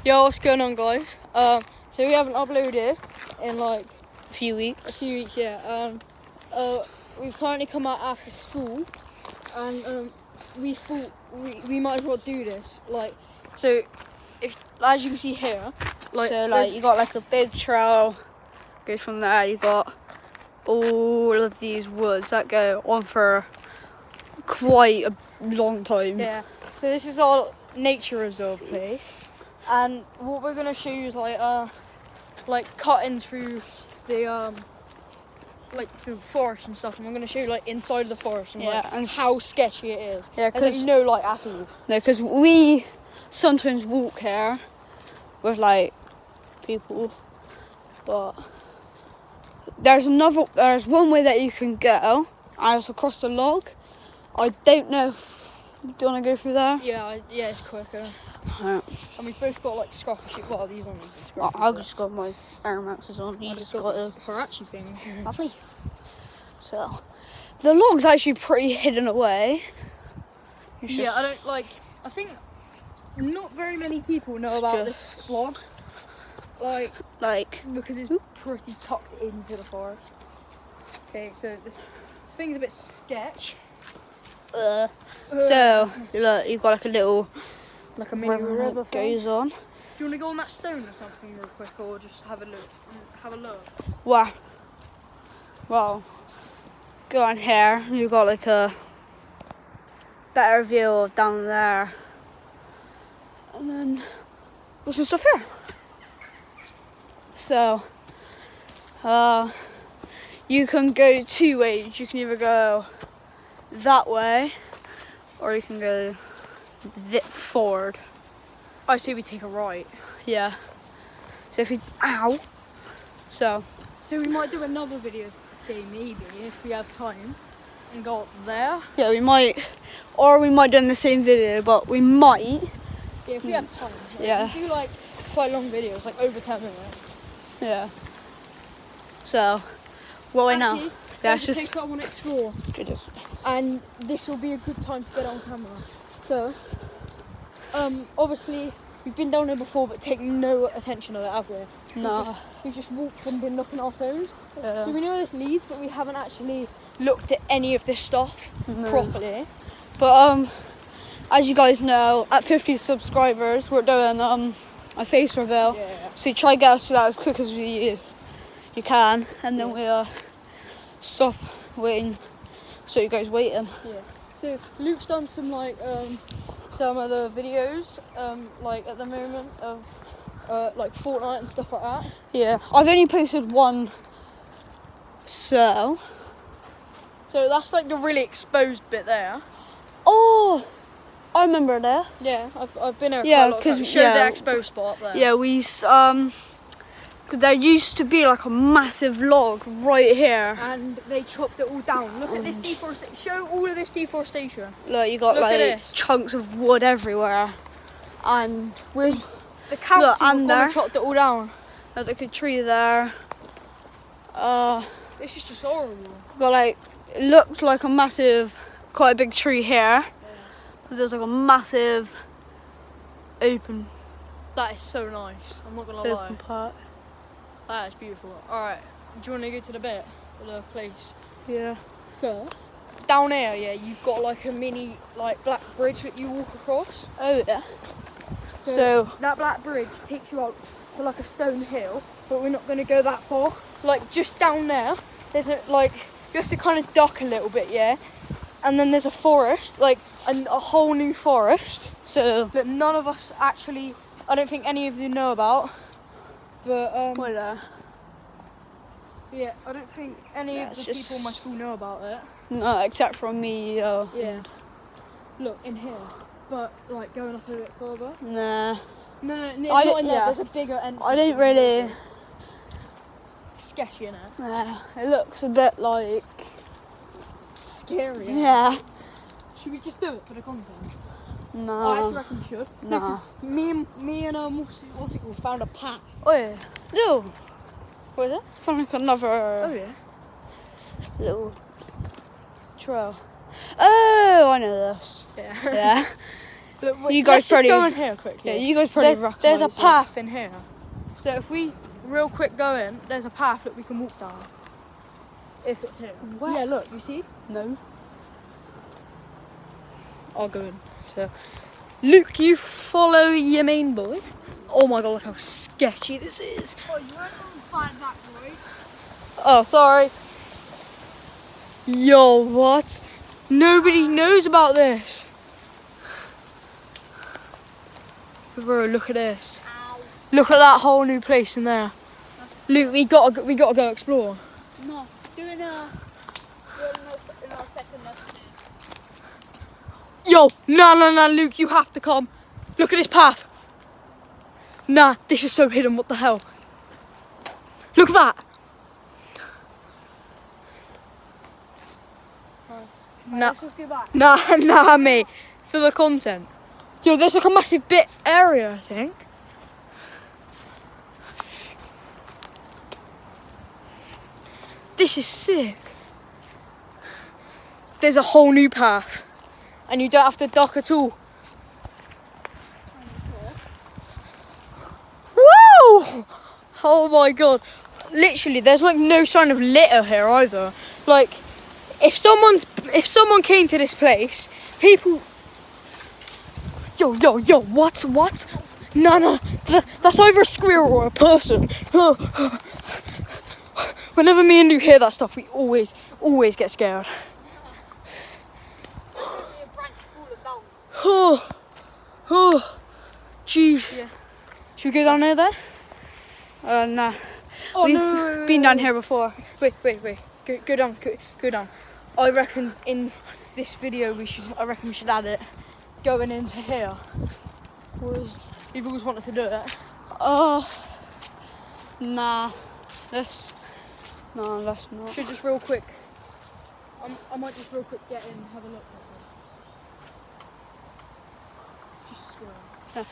Yo, what's going on, guys? So we haven't uploaded in like A few weeks. yeah. We've currently come out after school, and we thought we might as well do this. Like, so if as you can see here, You got like a big trail, goes from there. You got all of these woods that go on for quite a long time. yeah. So this is our nature reserve place, and what we're gonna show you is like cutting through the like through forest and stuff, and we're gonna show you like inside the forest and and how sketchy it is. Yeah, There's like, no light at all. No, because we sometimes walk here with like people, but there's one way that you can go, and it's across the log. I don't know if do you want to go through there? Yeah, it's quicker. Right. And we've both got like scruffy shit. Well, these on I've just got my Air Maxes on. You just got this Hirachi thing. Lovely. So, the log's actually pretty hidden away. Yeah, I think not very many people know about this log. Like because it's pretty tucked into the forest. Okay, so this thing's a bit sketch. So, look, you've got like a little mini river that goes on. Do you want to go on that stone or something real quick, or just have a look? Wow. Well, go on here. You've got like a better view of down there. And then there's some stuff here. So, you can go two ways. You can either go that way, or you can go forward. I say we take a right. Yeah. So if you So we might do another video today, maybe if we have time, and go up there. Yeah, we might, or we might do in the same video, but we might. Yeah, if we have time. Yeah. We do like quite long videos, like over 10 minutes. Yeah. So, what way now? Yeah, it's just place that I want to explore. Goodness. And this will be a good time to get on camera. So, obviously we've been down here before, but take no attention of it, have we? No. We've just walked and been looking at our phones. Yeah. So we know where this leads, but we haven't actually looked at any of this stuff properly. But as you guys know, at 50 subscribers, we're doing a face reveal. Yeah. So you try to get us to that as quick as you can, and then we'll stop waiting. So you guys waiting. Yeah. So Luke's done some some of the videos like at the moment of like Fortnite and stuff like that. Yeah. I've only posted one. So that's like the really exposed bit there. Oh, I remember this. Yeah, I've been there. Yeah, because we showed the exposed spot there. Yeah, there used to be like a massive log right here. And they chopped it all down. Look at this deforestation. Show all of this deforestation. Look, you got like chunks of wood everywhere. And with the council chopped it all down. There's like a tree there. This is just horrible. Got like, it looked like a massive, quite a big tree here. There's like a massive open. That is so nice. I'm not gonna lie. Part. That is beautiful. Alright, do you want to go to the bit of the place? Yeah. So, down here, yeah, you've got like a mini like black bridge that you walk across. Oh yeah. So that black bridge takes you out to like a stone hill, but we're not going to go that far. Like just down there, there's you have to kind of duck a little bit, yeah. And then there's a forest, like a whole new forest. So that none of us actually, I don't think any of you know about. But yeah, I don't think any of the people in my school know about it. No, except for me. Yeah. Look in here, but like going up a bit further. Nah. No, it's not in there. There's a bigger entrance. I don't really. Sketchy in it. Yeah, it looks a bit like scary. Yeah. Should we just do it for the content? No. I actually reckon we should. No. Me and what's it called? Found a path. Oh yeah. No. What is it? Found like another. Oh yeah. Little trail. Oh, I know this. Yeah. Yeah. Look, You guys let's pretty- just go in here quickly. Yeah, you guys probably There's a recognise it. path in here. So if we real quick go in, there's a path that we can walk down. If it's here. Where? Yeah, look, you see? No. I'll go in. So, Luke, you follow your main boy. Oh my god, look how sketchy this is. Oh, you weren't going to find that, boy. Oh, sorry. Yo, what? Nobody knows about this. Bro, look at this. Ow. Look at that whole new place in there. Luke, we gotta go explore. No, doing in our second lesson. Yo, nah, Luke, you have to come. Look at this path. Nah, this is so hidden, what the hell? Look at that. Nah, Let's just go back. nah, mate. For the content. Yo, there's like a massive bit area, I think. This is sick. There's a whole new path. And you don't have to dock at all. Woo! Oh my god. Literally, there's like no sign of litter here either. Like, if someone came to this place, people... Yo, what? No, that's either a squirrel or a person. Whenever me and you hear that stuff, we always get scared. Oh, jeez. Yeah. Should we go down there then? Nah. Oh, We've no. been down here before. Wait. Go down. I reckon in this video we should add it. Going into here. You've always wanted to do it. Oh. Nah. Let's not. Should just real quick. I might just real quick get in and have a look. It's just squirrel.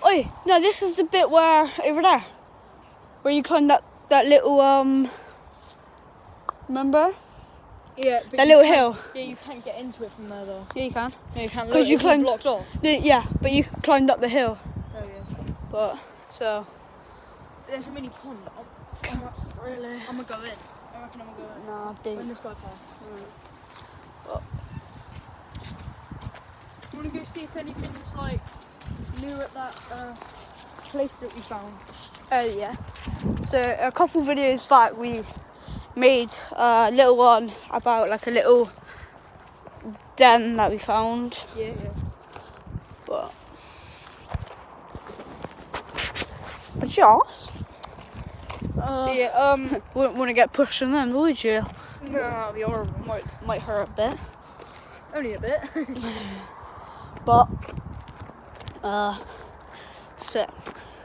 Oi, no, this is the bit where, over there, where you climb that little, remember? Yeah, but That you little can't- hill. Yeah, you can't get into it from there though. Yeah, you can. No, you can't. 'Cause you it's all climbed- blocked off. Yeah, but you climbed up the hill. Oh yeah. But, so. There's a mini pond. Really? I'm gonna go in. I reckon I'm gonna go in. Nah, When dude. this guy passes. You wanna go see if anything's like new at that place that we found? Oh, yeah. So, a couple videos back, we made a little one about like a little den that we found. Yeah. But just Yeah. wouldn't want to get pushed on them, would you? No, that'd be horrible. Might hurt a bit. Only a bit. But so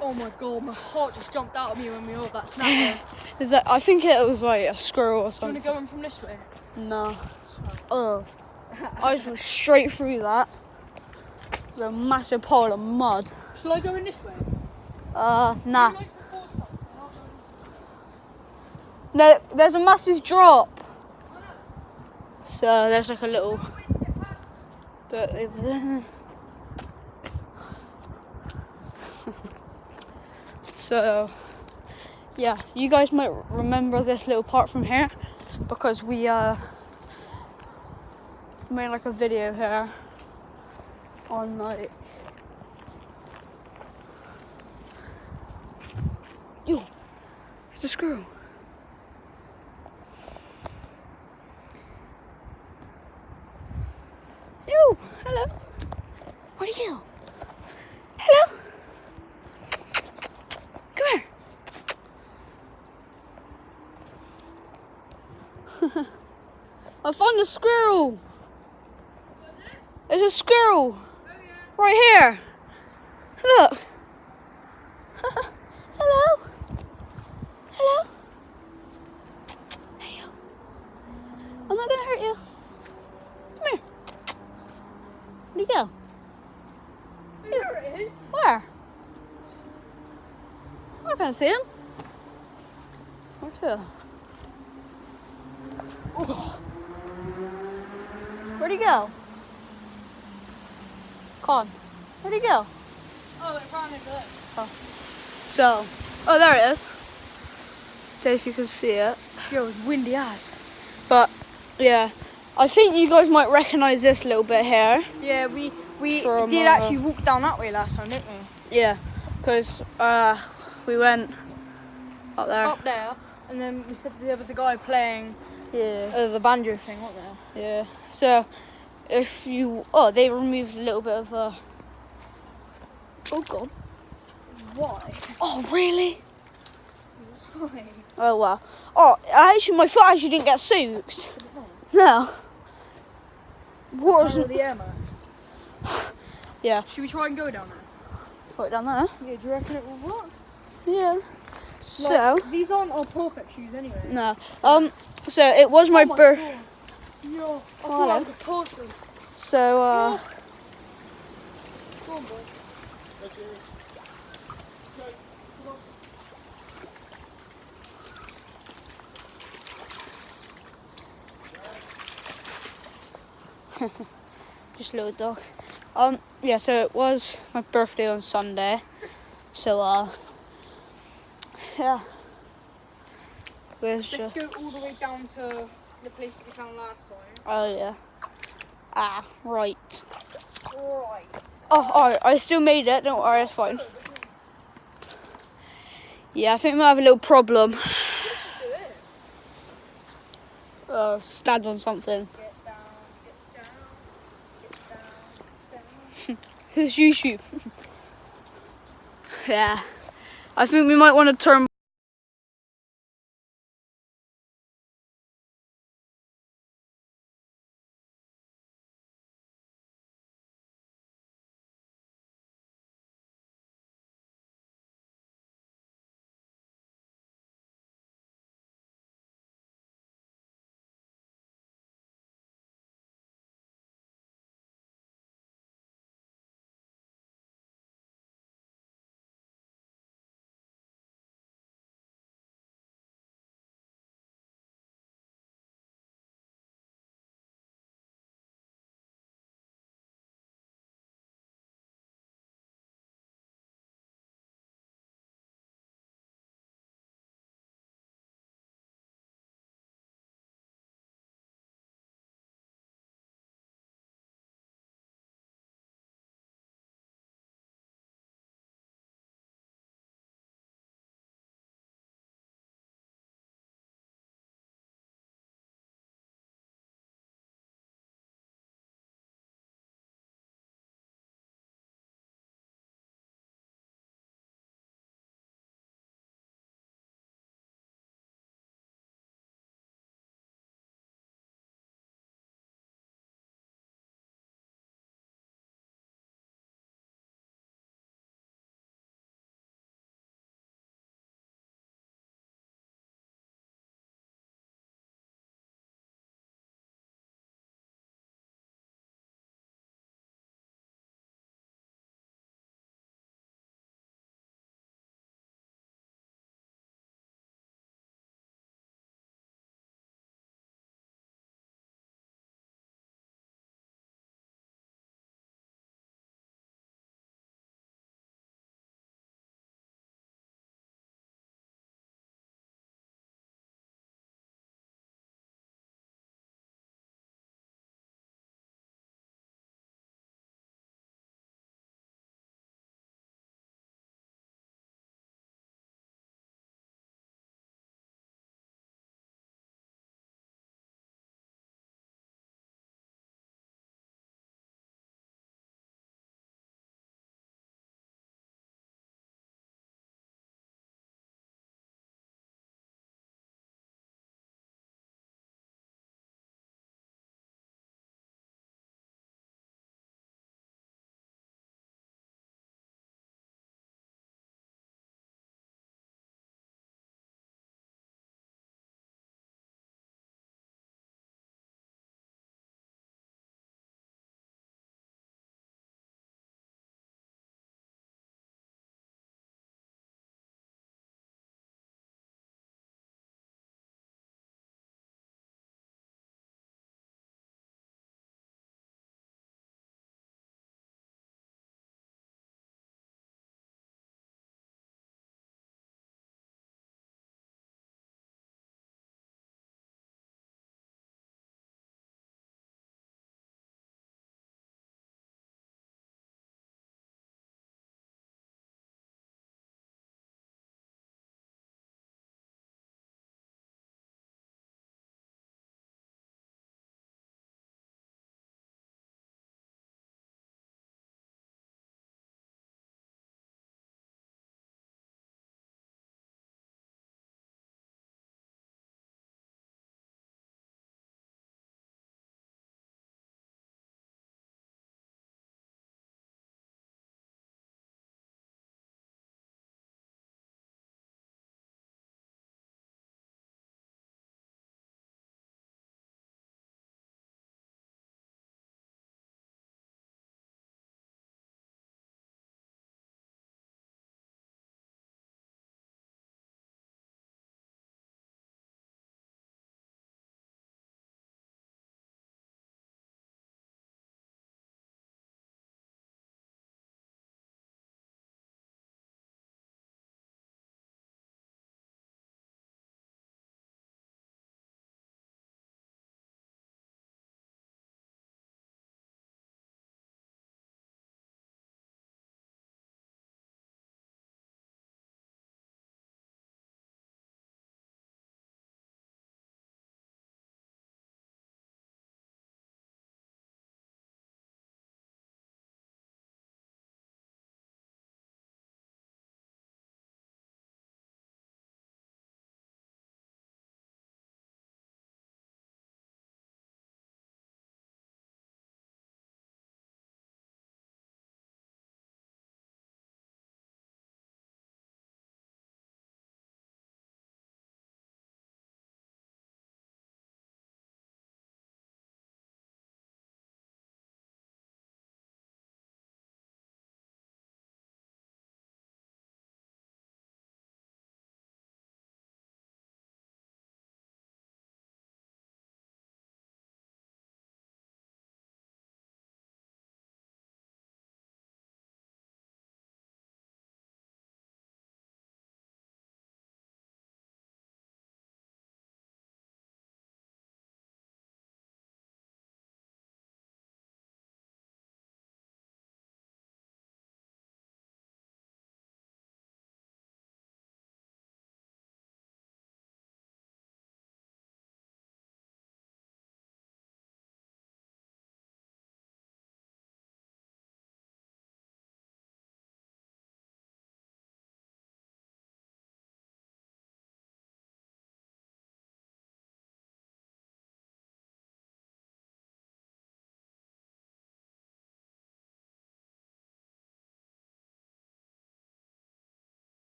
Oh my god, my heart just jumped out of me when we heard that snap. is that? I think it was like a squirrel or Do you want something. to go in from this way? No. Oh, I just went straight through that. There's a massive pile of mud. Shall I go in this way? Nah. No, there's a massive drop. So there's like a little bit over there. So yeah, you guys might remember this little part from here because we made like a video here on like yo, it's a squirrel. Yo, hello. Where'd he go? Hello. Come here. I found a squirrel. There's a squirrel. Right here. Look. Hello. Hello. Hey, yo. I'm not gonna hurt you. Come here. Where'd he go? There it is. Where? I can't see him. Where to? Oh. Where'd he go? Come on. Where'd he go? Oh, it ran over there. So, oh, there it is. Don't know if you can see it. Yo, it's windy as. But, yeah. I think you guys might recognise this little bit here. Yeah, we From, did actually walk down that way last time, didn't we? Yeah, because we went up there. Up there, and then we said there was a guy playing Yeah. the banjo thing, wasn't there? Yeah. So, if you... Oh, they removed a little bit of... Oh, God. Why? Oh, really? Why? Oh, wow. Oh, my foot actually didn't get soaked. No. Water's... Oh, the air man. Yeah. Should we try and go down there? Put it down there. Yeah, do you reckon it will work? Yeah. So... Like, these aren't our perfect shoes anyway. No. So, it was my birthday. Yo, I Oh, feel hello. like a torture. So, Go on, boy. just a little dog. Yeah, so it was my birthday on Sunday. So, yeah. Where's Let's go all the way down to the place that we found last time. Oh, yeah. Ah, right. Right. Oh, alright, I still made it. Don't worry, it's fine. Yeah, I think we might have a little problem. Stand on something. Get down, get down, get down, down. It's YouTube. Yeah. I think we might want to turn